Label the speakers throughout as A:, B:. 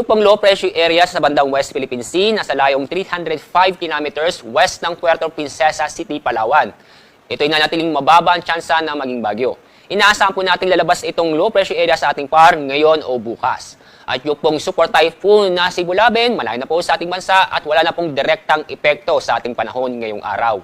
A: Yung pang low pressure area sa bandang West Philippine Sea, nasa layong 305 kilometers west ng Puerto Princesa City, Palawan. Ito'y nanatiling mababa ang tsansa na maging bagyo. Inaasahan po natin lalabas itong low pressure area sa ating par ngayon o bukas. At yung pong super typhoon na Sibulabin, malayo na po sa ating bansa at wala na pong direktang epekto sa ating panahon ngayong araw.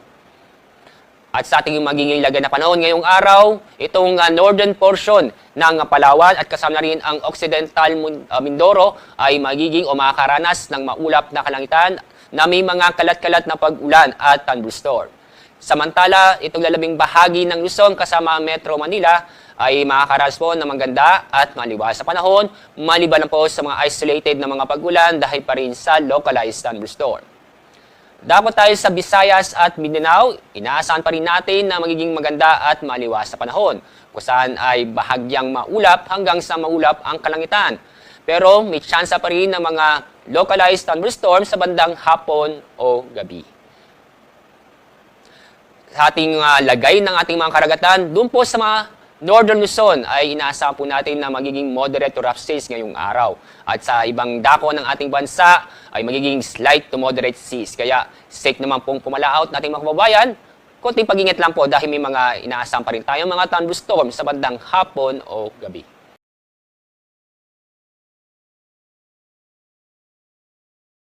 A: At sa ating magiging lagay na panahon ngayong araw, itong northern portion ng Palawan at kasama na rin ang Occidental Mindoro ay magiging o makakaranas ng maulap na kalangitan na may mga kalat-kalat na pag-ulan at thunderstorm. Samantala, itong lalabing bahagi ng Luzon kasama Metro Manila ay makakaranas po ng maganda at maliwas sa panahon, maliban na po sa mga isolated na mga pag-ulan dahil pa rin sa localized thunderstorm. Dapat tayo sa Visayas at Mindanao, inaasahan pa rin natin na magiging maganda at maliwas sa panahon, kung saan ay bahagyang maulap hanggang sa maulap ang kalangitan. Pero may tsansa pa rin ng mga localized thunderstorm sa bandang hapon o gabi. Sa ating lagay ng ating mga karagatan, doon po sa mga Northern Luzon ay inaasahan po natin na magiging moderate to rough seas ngayong araw. At sa ibang dako ng ating bansa ay magiging slight to moderate seas. Kaya safe naman pong pumalaot nating mga kababayan. Konting pag-ingat lang po dahil may mga inaasahan pa rin tayong mga thunderstorm sa bandang hapon o gabi.